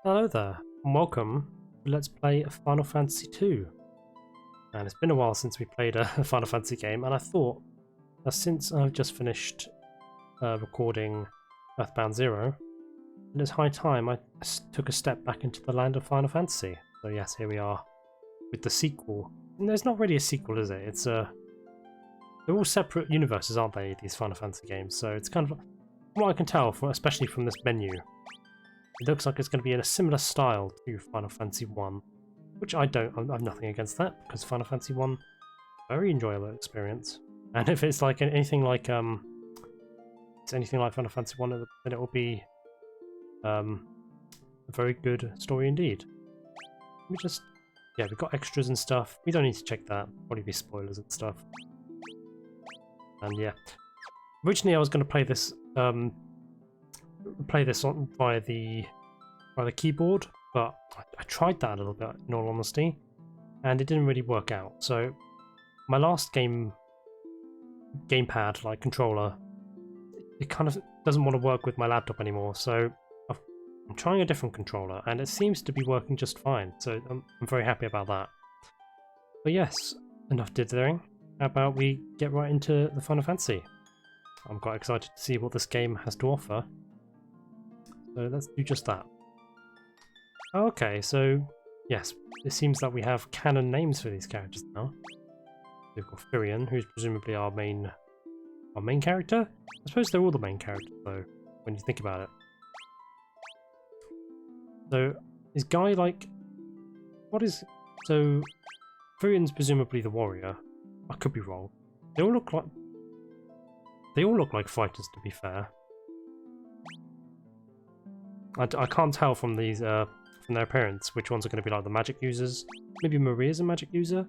Hello there, and welcome to Let's Play Final Fantasy II. And it's been a while since we played a Final Fantasy game, and I thought that since I've just finished recording Earthbound Zero, it is high time I took a step back into the land of Final Fantasy. So yes, here we are with the sequel. And there's not really a sequel, is it? It's they're all separate universes, aren't they, these Final Fantasy games? So it's kind of, from what I can tell, especially from this menu, it looks like it's going to be in a similar style to Final Fantasy 1, which I have nothing against that, because Final Fantasy 1, very enjoyable experience. And if it's like anything like Final Fantasy 1, then it will be a very good story indeed. We've got extras and stuff. We don't need to check that. Probably be spoilers and stuff. And yeah, originally I was going to play this on via the keyboard, but I tried that a little bit in all honesty, and it didn't really work out. So my last gamepad like controller, it kind of doesn't want to work with my laptop anymore. So I'm trying a different controller, and it seems to be working just fine. So I'm very happy about that. But yes, enough dithering. How about we get right into the Final Fantasy? I'm quite excited to see what this game has to offer. So let's do just that. Okay, so yes, it seems that we have canon names for these characters now. We've got Firion, who's presumably our main character. I suppose they're all the main characters though, when you think about it. So is Guy like so Firion's presumably the warrior. I could be wrong. They all look like fighters, to be fair. I can't tell from these from their appearance which ones are going to be like the magic users. Maybe Maria's a magic user?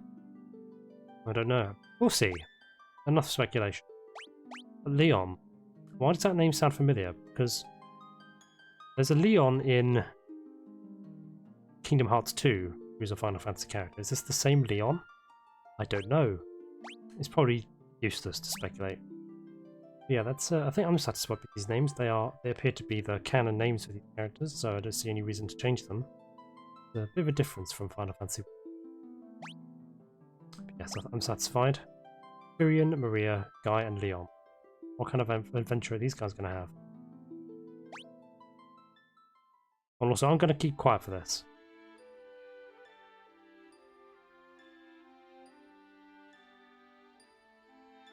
I don't know. We'll see. Enough speculation. But Leon. Why does that name sound familiar? Because there's a Leon in Kingdom Hearts 2 who's a Final Fantasy character. Is this the same Leon? I don't know. It's probably useless to speculate. Yeah, that's. I think I'm satisfied with these names. They appear to be the canon names for these characters, so I don't see any reason to change them. It's a bit of a difference from Final Fantasy. But yes, I'm satisfied. Firion, Maria, Guy, and Leon. What kind of adventure are these guys going to have? And also, I'm going to keep quiet for this.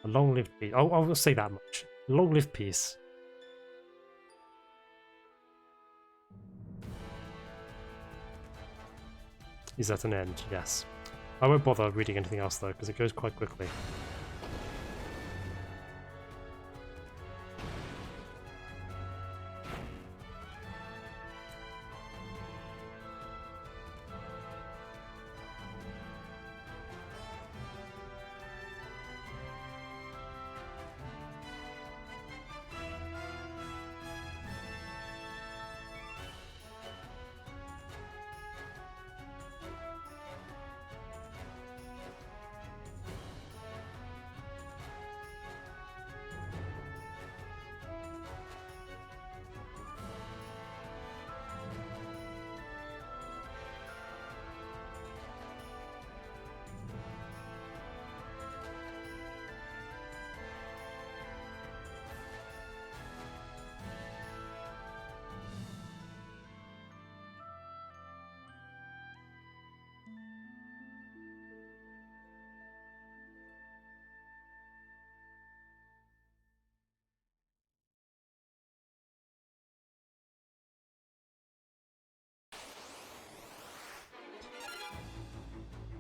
A long-lived peace. I'll say that much. Long-lived peace. Is that an end? Yes. I won't bother reading anything else though, because it goes quite quickly.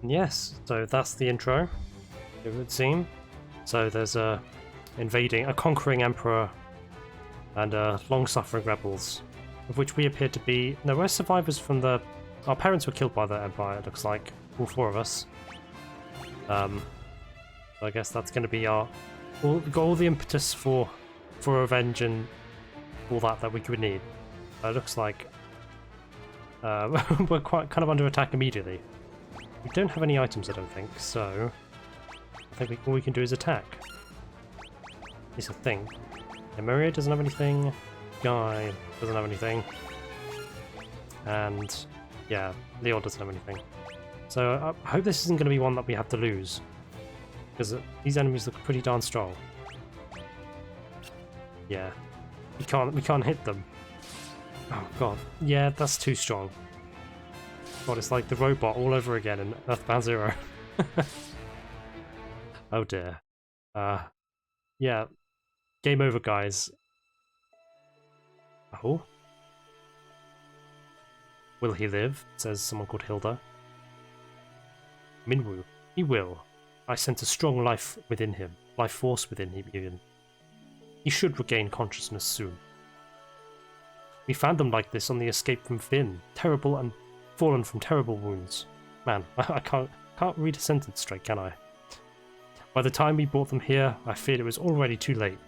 Yes, so that's the intro, it would seem. So there's a conquering emperor and long-suffering rebels, of which we appear to be. No, we're survivors from our parents were killed by the empire, it looks like, all four of us. So I guess that's going to be we've got all the impetus for revenge and all that we could need. It looks like we're quite kind of under attack immediately. We don't have any items, I don't think, so I think all we can do is attack. At least I think. Yeah, Maria doesn't have anything. Guy doesn't have anything. And yeah, Leon doesn't have anything. So I hope this isn't going to be one that we have to lose, because these enemies look pretty darn strong. Yeah, we can't hit them. Oh god, yeah, that's too strong. God, it's like the robot all over again in Earthbound Zero. Oh dear. Yeah, game over, guys. Oh. Will he live? Says someone called Hilda. Minwoo. He will. I sense a strong life within him. Life force within him, even. He should regain consciousness soon. We found them like this on the escape from Finn. Terrible and fallen from terrible wounds. Man, I can't read a sentence straight, can I? By the time we brought them here, I feared it was already too late.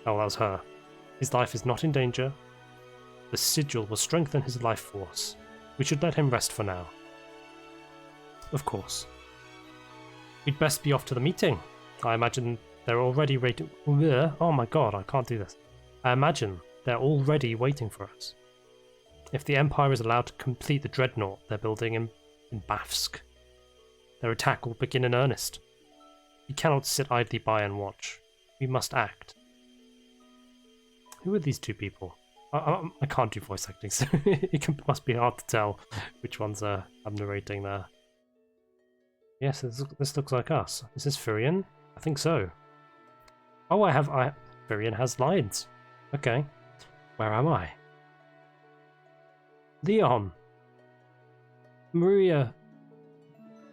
Oh, that was her. His life is not in danger. The sigil will strengthen his life force. We should let him rest for now. Of course. We'd best be off to the meeting. I imagine they're already waiting. Oh my god, I can't do this. I imagine they're already waiting for us. If the Empire is allowed to complete the dreadnought they're building in Bafsk, their attack will begin in earnest. We cannot sit idly by and watch. We must act. Who are these two people? I can't do voice acting, so it must be hard to tell which ones I'm narrating there. Yes, this looks like us. Is this Firion? I think so. Oh, Firion has lines. Okay. Where am I? Leon! Maria!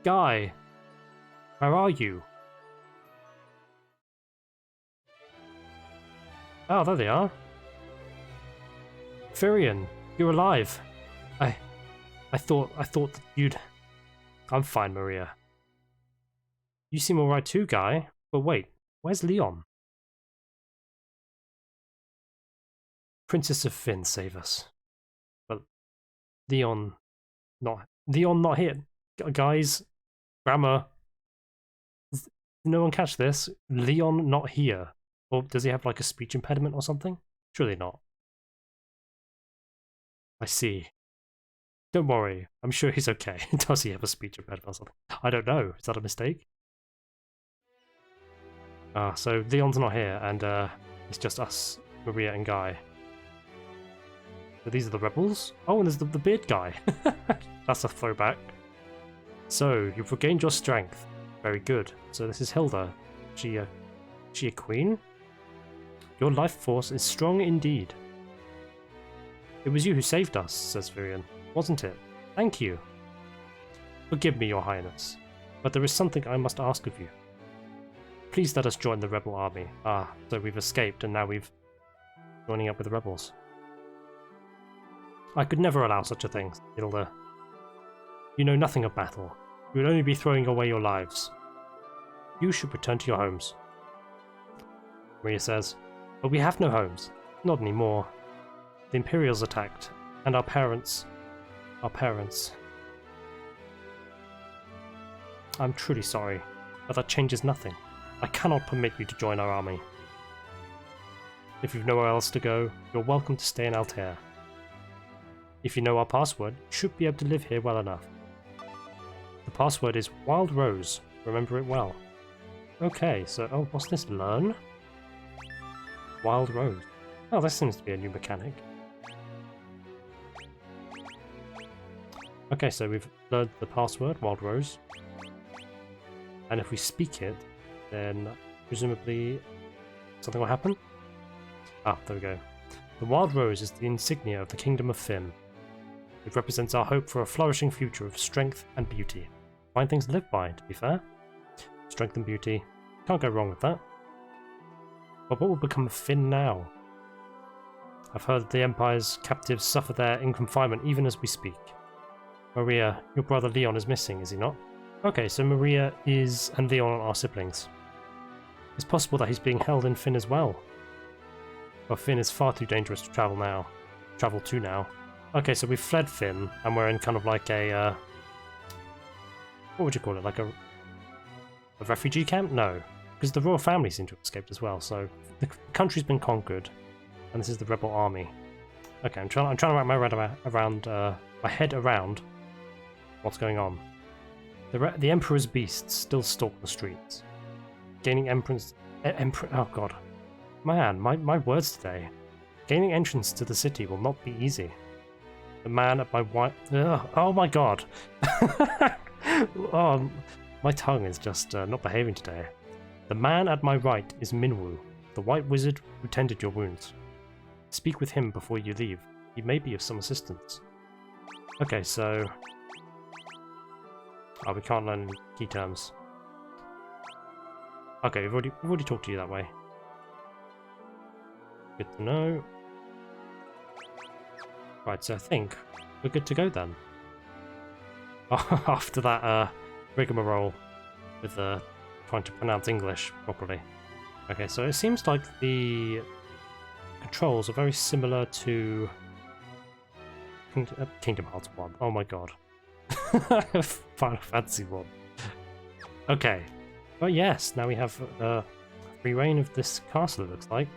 Guy! Where are you? Oh, there they are. Firion, you're alive. I thought that you'd... I'm fine, Maria. You seem alright too, Guy. But wait, where's Leon? Princess of Finn, save us. But Leon not here. Guys, grammar. Did no one catch this? Leon not here. Or does he have like a speech impediment or something? Surely not. I see. Don't worry, I'm sure he's okay. Does he have a speech impediment or something? I don't know. Is that a mistake? So Leon's not here, and it's just us, Maria and Guy. So these are the rebels? Oh, and there's the beard guy. That's a throwback. So, you've regained your strength. Very good. So this is Hilda. She a queen? Your life force is strong indeed. It was you who saved us, says Firion, wasn't it? Thank you. Forgive me, your highness, but there is something I must ask of you. Please let us join the rebel army. Ah, so we've escaped and now we've joining up with the rebels. I could never allow such a thing, Hilda. You know nothing of battle. You would only be throwing away your lives. You should return to your homes. Maria says, but we have no homes. Not anymore. The Imperials attacked, and our parents... I'm truly sorry, but that changes nothing. I cannot permit you to join our army. If you've nowhere else to go, you're welcome to stay in Altair. If you know our password, you should be able to live here well enough. The password is Wild Rose. Remember it well. Okay, so... Oh, what's this? Learn? Wild Rose. Oh, this seems to be a new mechanic. Okay, so we've learned the password, Wild Rose. And if we speak it, then presumably something will happen? Ah, there we go. The Wild Rose is the insignia of the Kingdom of Finn. It represents our hope for a flourishing future of strength and beauty. Fine things to live by, to be fair. Strength and beauty. Can't go wrong with that. But what will become of Finn now? I've heard that the Empire's captives suffer there in confinement even as we speak. Maria, your brother Leon is missing, is he not? Okay, so Maria and Leon are siblings. It's possible that he's being held in Finn as well. But Finn is far too dangerous to travel to now. Okay, so we've fled Finn, and we're in kind of like a, what would you call it, like a refugee camp? No, because the royal family seem to have escaped as well, so the country's been conquered, and this is the rebel army. Okay, I'm trying to wrap my head around what's going on. The Emperor's beasts still stalk the streets, gaining oh god, man, my words today. Gaining entrance to the city will not be easy. The man at my white... oh my god! Oh, my tongue is just not behaving today. The man at my right is Minwu, the white wizard who tended your wounds. Speak with him before you leave. He may be of some assistance. Okay, so... oh, we can't learn any key terms. Okay, we've already talked to you that way. Good to know. Right, so I think we're good to go then. After that rigmarole with trying to pronounce English properly. Okay, so it seems like the controls are very similar to Kingdom Hearts 1. Oh my god. Final Fantasy 1. Okay. Well, yes, now we have free reign of this castle, it looks like.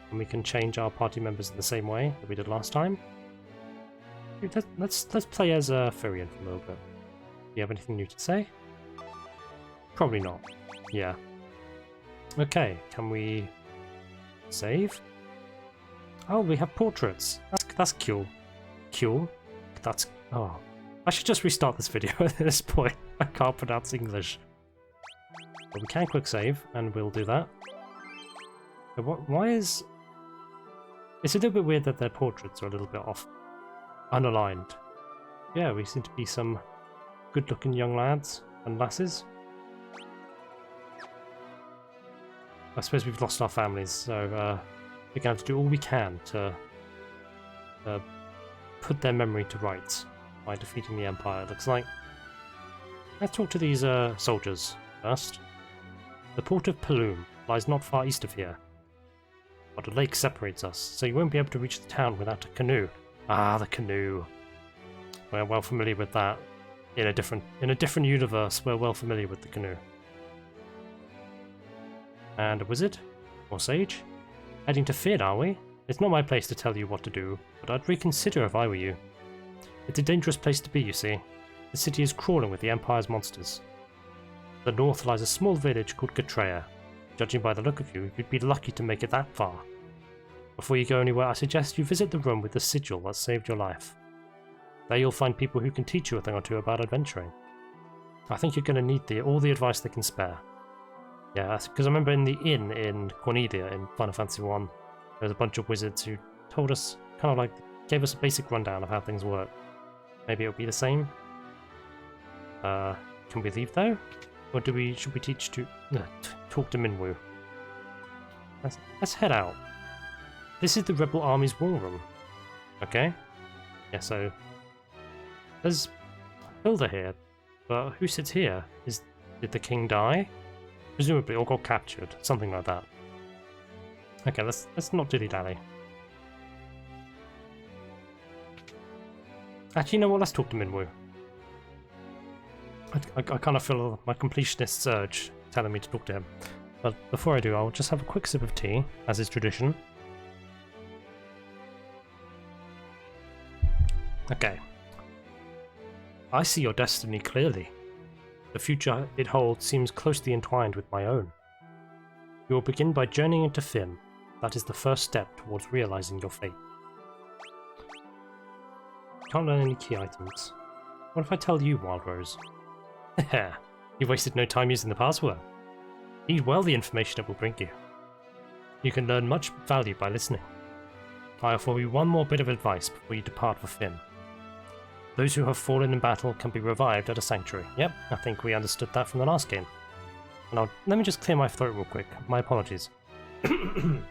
And we can change our party members in the same way that we did last time. Let's play as Furion for a little bit. Do you have anything new to say? Probably not. Yeah. Okay, can we save? Oh, we have portraits. That's cool. Cool. That's... oh. I should just restart this video at this point. I can't pronounce English. But we can quick save, and we'll do that. But why is... it's a little bit weird that their portraits are a little bit off. Unaligned. Yeah, we seem to be some good-looking young lads and lasses. I suppose we've lost our families, so we're going to have to do all we can to put their memory to rights by defeating the Empire, it looks like. Let's talk to these soldiers first. The port of Paloom lies not far east of here, but a lake separates us, so you won't be able to reach the town without a canoe. Ah, the canoe. We're well familiar with that. In a different universe, we're well familiar with the canoe. And a wizard? Or sage? Heading to Fynn, are we? It's not my place to tell you what to do, but I'd reconsider if I were you. It's a dangerous place to be, you see. The city is crawling with the Empire's monsters. To the north lies a small village called Gatreya. Judging by the look of you, you'd be lucky to make it that far. Before you go anywhere, I suggest you visit the room with the sigil that saved your life. There you'll find people who can teach you a thing or two about adventuring. I think you're going to need all the advice they can spare. Yeah, because I remember in the inn in Cornelia in Final Fantasy 1, there was a bunch of wizards who told us, kind of like, gave us a basic rundown of how things work. Maybe it'll be the same. Can we leave though? Or should we teach to... talk to Minwu? Let's head out. This is the Rebel Army's war room. Okay. Yeah, so... there's Hilda here, but who sits here? Did the king die? Presumably, or got captured. Something like that. Okay, let's not dilly-dally. Actually, you know what? Let's talk to Minwu. I kind of feel my completionist urge telling me to talk to him. But before I do, I'll just have a quick sip of tea, as is tradition. Okay. I see your destiny clearly. The future it holds seems closely entwined with my own. You will begin by journeying into Fynn. That is the first step towards realizing your fate. Can't learn any key items. What if I tell you, Wild Rose? Heh, you wasted no time using the password. Heed well the information it will bring you. You can learn much value by listening. I offer you one more bit of advice before you depart for Fynn. Those who have fallen in battle can be revived at a sanctuary. Yep, I think we understood that from the last game. Now, let me just clear my throat real quick. My apologies. There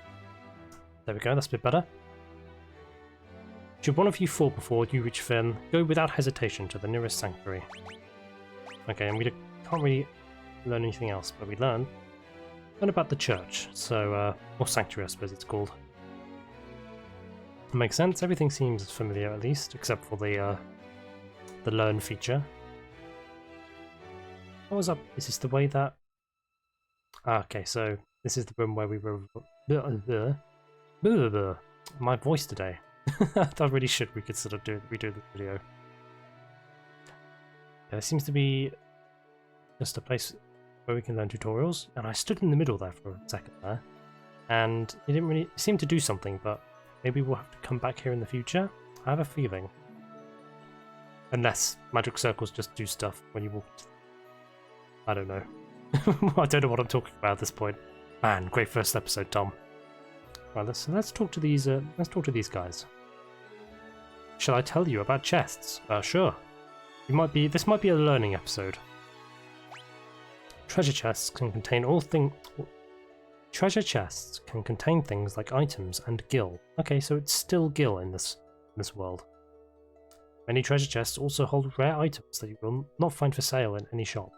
we go, that's a bit better. Should one of you fall before you reach Fynn, go without hesitation to the nearest sanctuary. Okay, and we can't really learn anything else, but we learn about the church, so, or sanctuary I suppose it's called. Makes sense, everything seems familiar at least, except for the learn feature. What was up? Is this the way that... okay, so this is the room where we were... my voice today. I really should reconsider redoing the video. Yeah, there seems to be just a place where we can learn tutorials, and I stood in the middle there for a second there, and it didn't really seem to do something, but maybe we'll have to come back here in the future. I have a feeling. Unless magic circles just do stuff when you walk. I don't know. I don't know what I'm talking about at this point. Man, great first episode, Tom. Right, let's talk to these. Let's talk to these guys. Shall I tell you about chests? Sure. This might be a learning episode. Treasure chests can contain Treasure chests can contain things like items and gil. Okay, so it's still gil in this world. Many treasure chests also hold rare items that you will not find for sale in any shop.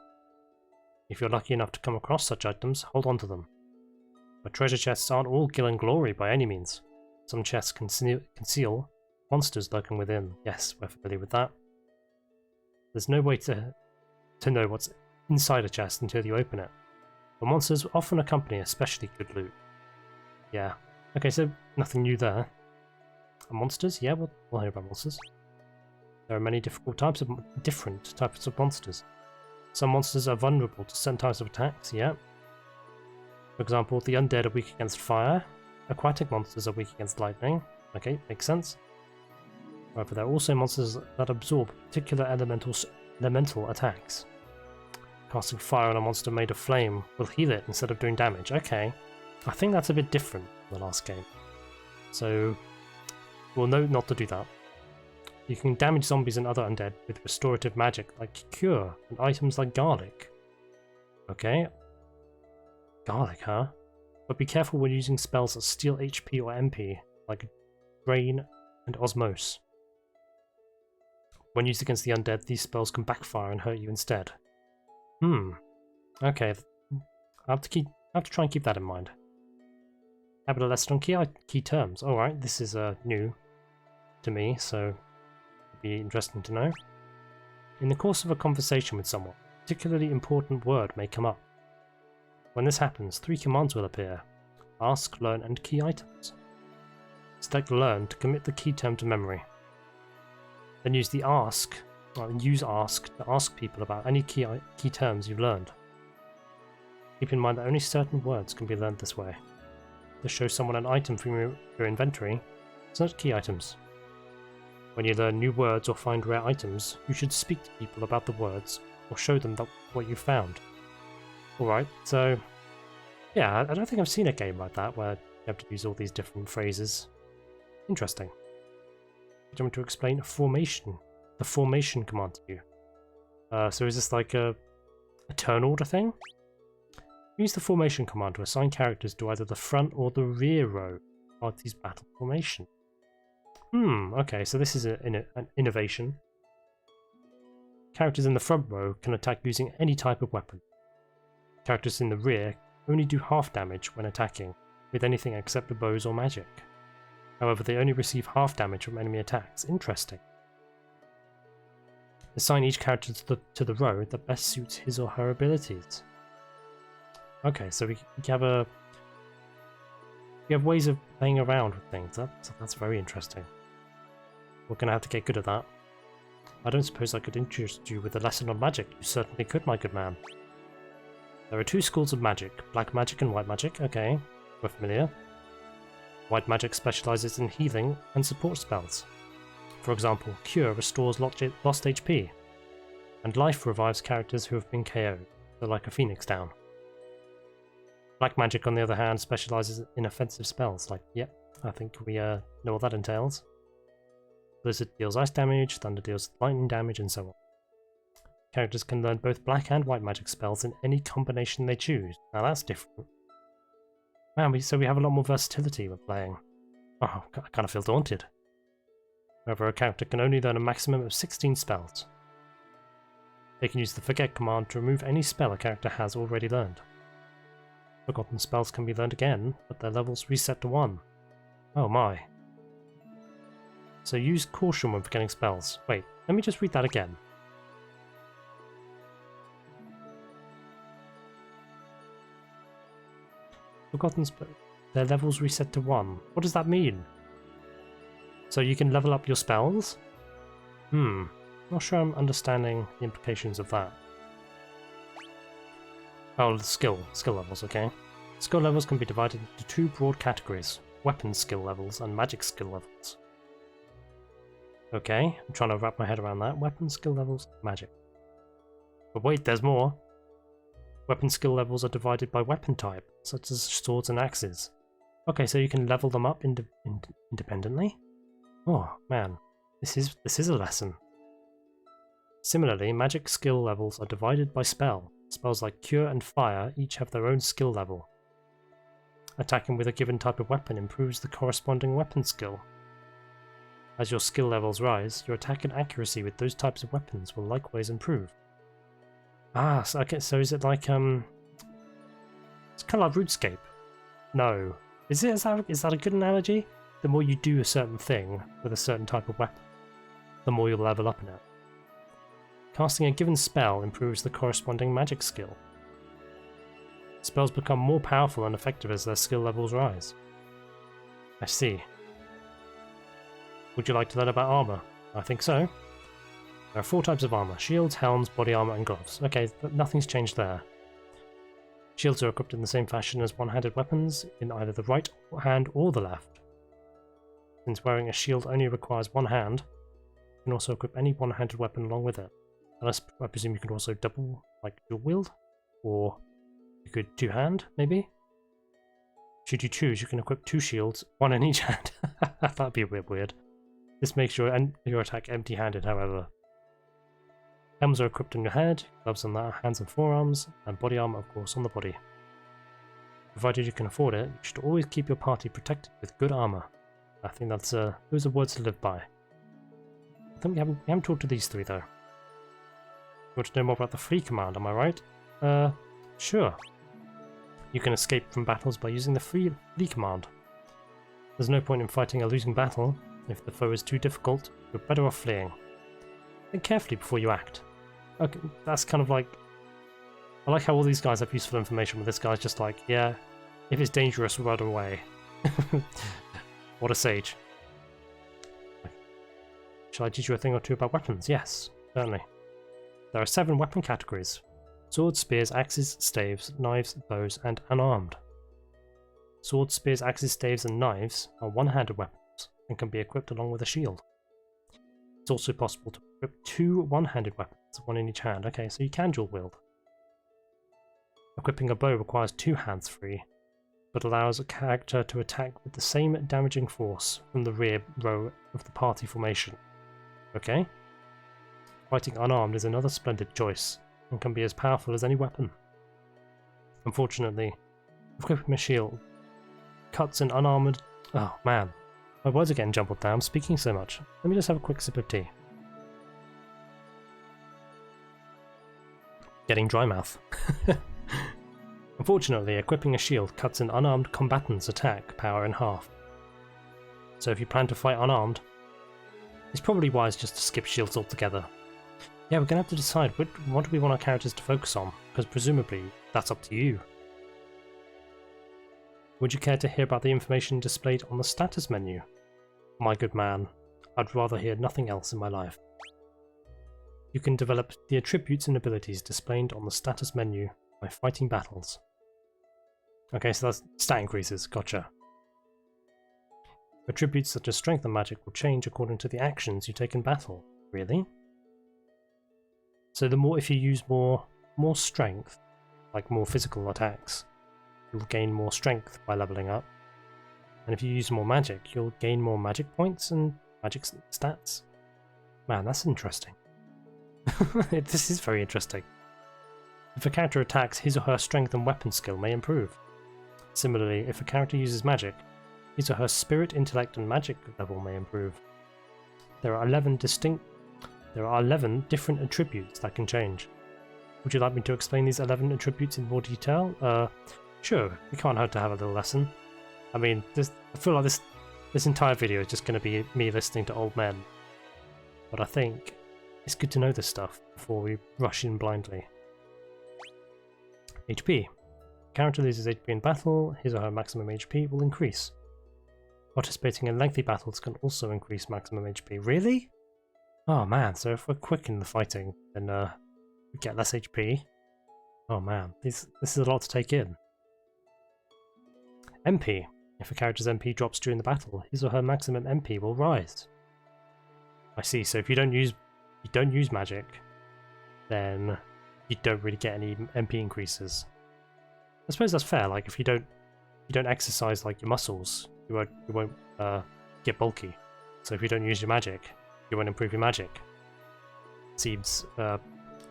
If you're lucky enough to come across such items, hold on to them. But treasure chests aren't all gil and glory by any means. Some chests conceal monsters lurking within. Yes, we're familiar with that. There's no way to know what's inside a chest until you open it. But monsters often accompany especially good loot. Yeah. Okay, so nothing new there. And monsters? Yeah, we'll hear about monsters. There are many different types of monsters. Some monsters are vulnerable to certain types of attacks, yeah. For example, the undead are weak against fire. Aquatic monsters are weak against lightning. Okay, makes sense. However, there are also monsters that absorb particular elemental attacks. Casting fire on a monster made of flame will heal it instead of doing damage. Okay, I think that's a bit different from the last game. So, we'll note not to do that. You can damage zombies and other undead with restorative magic like Cure and items like Garlic. Okay. Garlic, huh? But be careful when using spells that steal HP or MP, like Drain and Osmose. When used against the undead, these spells can backfire and hurt you instead. Okay. I have to try and keep that in mind. How about a lesson on key terms? Alright, this is new to me, so be interesting to know. In the course of a conversation with someone, a particularly important word may come up. When this happens, 3 commands will appear: ask, learn, and key items. Select learn to commit the key term to memory. Then use ask to ask people about any key terms you've learned. Keep in mind that only certain words can be learned this way. To show someone an item from your inventory, search key items. When you learn new words or find rare items, you should speak to people about the words or show them what you found. Alright, so yeah, I don't think I've seen a game like that where you have to use all these different phrases. Interesting. Do you want me to explain the formation command to you? So is this like a turn order thing? Use the formation command to assign characters to either the front or the rear row of party's battle formation. Okay, so this is an innovation. Characters in the front row can attack using any type of weapon. Characters in the rear only do half damage when attacking, with anything except the bows or magic. However, they only receive half damage from enemy attacks. Interesting. Assign each character to the row that best suits his or her abilities. Okay, so we have ways of playing around with things. That's very interesting. We're going to have to get good at that. I don't suppose I could interest you with a lesson on magic. You certainly could, my good man. There are 2 schools of magic, black magic and white magic. Okay, we're familiar. White magic specializes in healing and support spells. For example, Cure restores lost HP, and Life revives characters who have been KO'd, so like a Phoenix down. Black magic, on the other hand, specializes in offensive spells, like, yep, I think we know what that entails. Blizzard deals ice damage, Thunder deals lightning damage, and so on. Characters can learn both black and white magic spells in any combination they choose. Now that's different. Man, so we have a lot more versatility when playing. Oh, I kind of feel daunted. However, a character can only learn a maximum of 16 spells. They can use the forget command to remove any spell a character has already learned. Forgotten spells can be learned again, but their levels reset to 1. Oh my. So use caution when forgetting spells. Wait, let me just read that again. Forgotten spells. Their levels reset to 1. What does that mean? So you can level up your spells? Not sure I'm understanding the implications of that. Oh, the skill levels, okay. Skill levels can be divided into two broad categories, weapon skill levels and magic skill levels. Okay, I'm trying to wrap my head around that. Weapon skill levels, magic. But wait, there's more. Weapon skill levels are divided by weapon type, such as swords and axes. Okay, so you can level them up independently? Oh, man. This is a lesson. Similarly, magic skill levels are divided by spell. Spells like Cure and Fire each have their own skill level. Attacking with a given type of weapon improves the corresponding weapon skill. As your skill levels rise, your attack and accuracy with those types of weapons will likewise improve. Ah, so, okay, so is it like, it's kind of like RuneScape? No. Is that a good analogy? The more you do a certain thing with a certain type of weapon, the more you'll level up in it. Casting a given spell improves the corresponding magic skill. Spells become more powerful and effective as their skill levels rise. I see. Would you like to learn about armor? I think so. There are 4 types of armor: shields, helms, body armor, and gloves. Okay, nothing's changed there. Shields are equipped in the same fashion as one-handed weapons, in either the right hand or the left. Since wearing a shield only requires one hand, you can also equip any one-handed weapon along with it. Unless, I presume you can also double, like dual wield? Or you could two-hand, maybe? Should you choose, you can equip 2 shields, 1 in each hand. That'd be a bit weird. This makes your attack empty-handed, however. Helms are equipped on your head, gloves on the hands and forearms, and body armor, of course, on the body. Provided you can afford it, you should always keep your party protected with good armor. I think that's those are words to live by. I think we haven't talked to these 3 though. You want to know more about the flee command, am I right? Sure. You can escape from battles by using the flee command. There's no point in fighting a losing battle. If the foe is too difficult, you're better off fleeing. Think carefully before you act. Okay, that's kind of like... I like how all these guys have useful information, but this guy's just like, yeah, if it's dangerous, run away. What a sage. Shall I teach you a thing or two about weapons? Yes, certainly. There are 7 weapon categories: swords, spears, axes, staves, knives, bows, and unarmed. Swords, spears, axes, staves, and knives are one-handed weapons and can be equipped along with a shield. It's also possible to equip 2 one-handed weapons, 1 in each hand. Okay, so you can dual wield. Equipping a bow requires 2 hands free, but allows a character to attack with the same damaging force from the rear row of the party formation. Okay? Fighting unarmed is another splendid choice, and can be as powerful as any weapon. Unfortunately, equipping a shield cuts an unarmored... Oh man, my words are getting jumbled now, I'm speaking so much. Let me just have a quick sip of tea. Getting dry mouth. Unfortunately, equipping a shield cuts an unarmed combatant's attack power in half. So if you plan to fight unarmed, it's probably wise just to skip shields altogether. Yeah, we're going to have to decide what do we want our characters to focus on, because presumably that's up to you. Would you care to hear about the information displayed on the status menu? My good man, I'd rather hear nothing else in my life. You can develop the attributes and abilities displayed on the status menu by fighting battles. Okay, so that's stat increases, gotcha. Attributes such as strength and magic will change according to the actions you take in battle. Really? So the more, if you use more strength, like more physical attacks, you'll gain more strength by leveling up. And if you use more magic, you'll gain more magic points and magic stats. Man, that's interesting. This is very interesting. If a character attacks, his or her strength and weapon skill may improve. Similarly, if a character uses magic, his or her spirit, intellect, and magic level may improve. There are 11 different attributes that can change. Would you like me to explain these 11 attributes in more detail? Sure, we can't hurt to have a little lesson. I mean, I feel like this entire video is just going to be me listening to old men. But I think it's good to know this stuff before we rush in blindly. HP. Character loses HP in battle, his or her maximum HP will increase. Participating in lengthy battles can also increase maximum HP. Really? Oh man, so if we're quick in the fighting, then we get less HP. Oh man, this is a lot to take in. MP. If a character's MP drops during the battle, his or her maximum MP will rise. I see, so if you don't use magic, then you don't really get any MP increases. I suppose that's fair, like if you don't exercise like your muscles, you won't get bulky. So if you don't use your magic, you won't improve your magic. Seems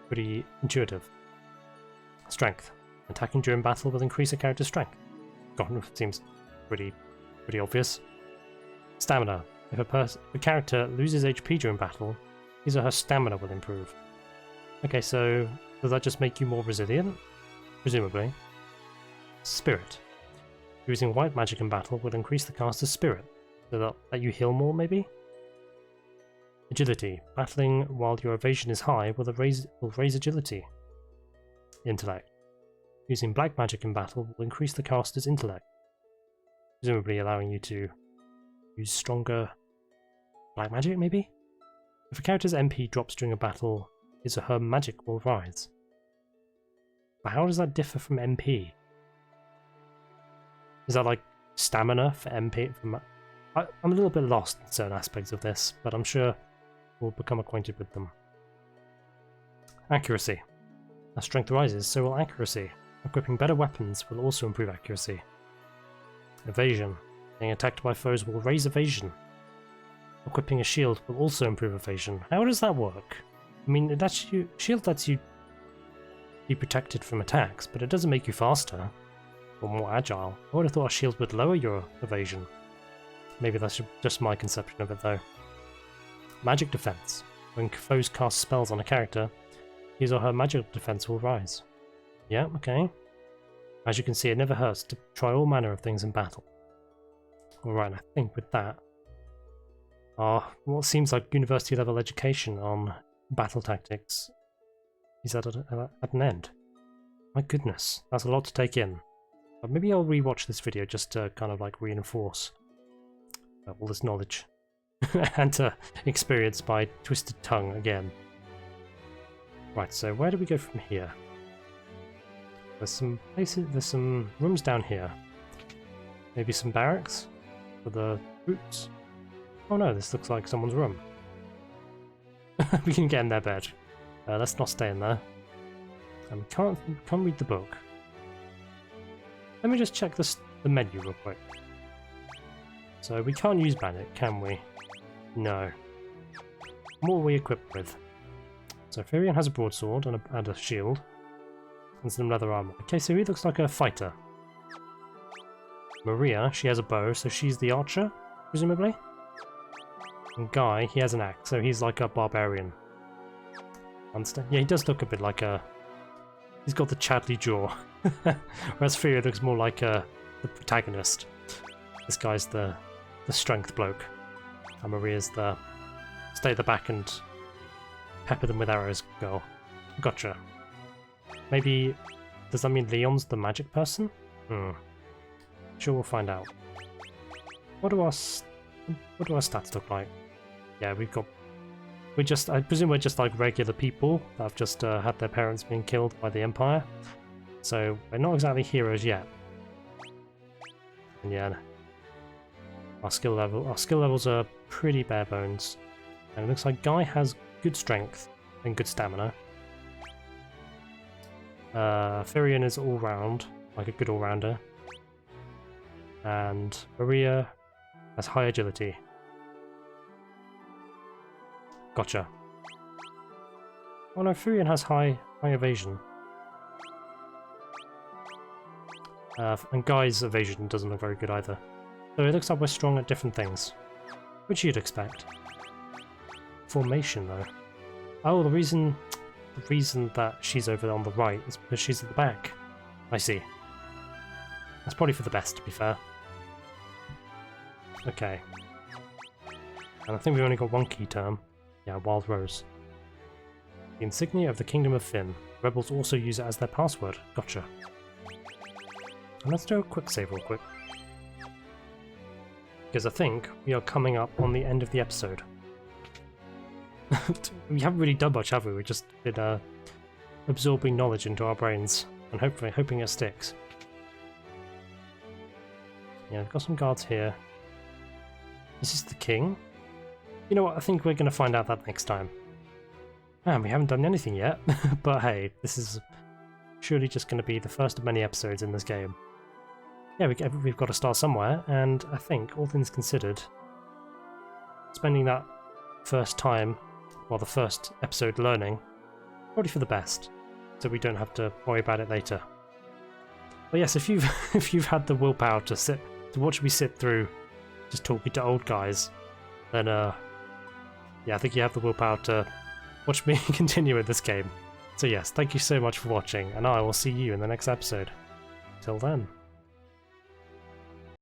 pretty intuitive. Strength. Attacking during battle will increase a character's strength. God, seems pretty obvious. Stamina. If a character loses HP during battle, his or her stamina will improve. Okay, so does that just make you more resilient? Presumably. Spirit. Using white magic in battle will increase the caster's spirit, so that you heal more, maybe? Agility. Battling while your evasion is high will raise agility. Intellect. Using black magic in battle will increase the caster's intellect, presumably allowing you to use stronger black magic, maybe? If a character's MP drops during a battle, his or her magic will rise. But how does that differ from MP? Is that like stamina for MP? I'm a little bit lost in certain aspects of this, but I'm sure we'll become acquainted with them. Accuracy. As strength rises, so will accuracy. Equipping better weapons will also improve accuracy. Evasion. Being attacked by foes will raise evasion. Equipping a shield will also improve evasion. How does that work? I mean, shield lets you be protected from attacks, but it doesn't make you faster or more agile. I would have thought a shield would lower your evasion. Maybe that's just my conception of it though. Magic defense. When foes cast spells on a character, his or her magic defense will rise. Yeah, okay. As you can see, it never hurts to try all manner of things in battle. Alright, I think with that, what seems like university level education on battle tactics is at an end. My goodness, that's a lot to take in. But maybe I'll rewatch this video just to kind of like reinforce all this knowledge and to experience my twisted tongue again. Right, so where do we go from here? There's some rooms down here. Maybe some barracks for the troops. Oh no, this looks like someone's room. We can get in their bed. Let's not stay in there. And we can't read the book. Let me just check the menu real quick. So we can't use magic, can we? No. What are we equipped with? So Firion has a broadsword and a shield. And some leather armor. Okay, so he looks like a fighter. Maria, she has a bow, so she's the archer, presumably. And Guy, he has an axe, so he's like a barbarian. Understand? Yeah, he does look a bit like a... He's got the Chadley jaw. Whereas Firion looks more like the protagonist. This guy's the strength bloke. And Maria's the stay at the back and pepper them with arrows girl. Gotcha. Maybe, does that mean Leon's the magic person? Sure, we'll find out. What do our stats look like? Yeah, I presume we're just like regular people that have just had their parents being killed by the Empire. So we're not exactly heroes yet. And yeah, our skill levels are pretty bare bones. And it looks like Guy has good strength and good stamina. Firion is all round, like a good all rounder. And Maria has high agility. Gotcha. Oh no, Firion has high evasion. And Guy's evasion doesn't look very good either. So it looks like we're strong at different things. Which you'd expect. Formation though. Oh, the reason that she's over on the right is because she's at the back. I see. That's probably for the best, to be fair. Okay. And I think we've only got one key term. Yeah, Wild Rose. The insignia of the Kingdom of Finn. Rebels also use it as their password. Gotcha. And let's do a quick save real quick. because I think we are coming up on the end of the episode. We haven't really done much, have we? We've just been absorbing knowledge into our brains and hoping it sticks. Yeah, we've got some guards here. Is this the king? You know what, I think we're going to find out that next time. Man, we haven't done anything yet, but hey, this is surely just going to be the first of many episodes in this game. Yeah, we've got to start somewhere, and I think, all things considered, spending that first time, well, the first episode learning, probably for the best, so we don't have to worry about it later. But yes, if you've if you've had the willpower to watch me sit through just talking to old guys, then yeah, I think you have the willpower to watch me continue in this game. So yes, thank you so much for watching, and I will see you in the next episode. Till then.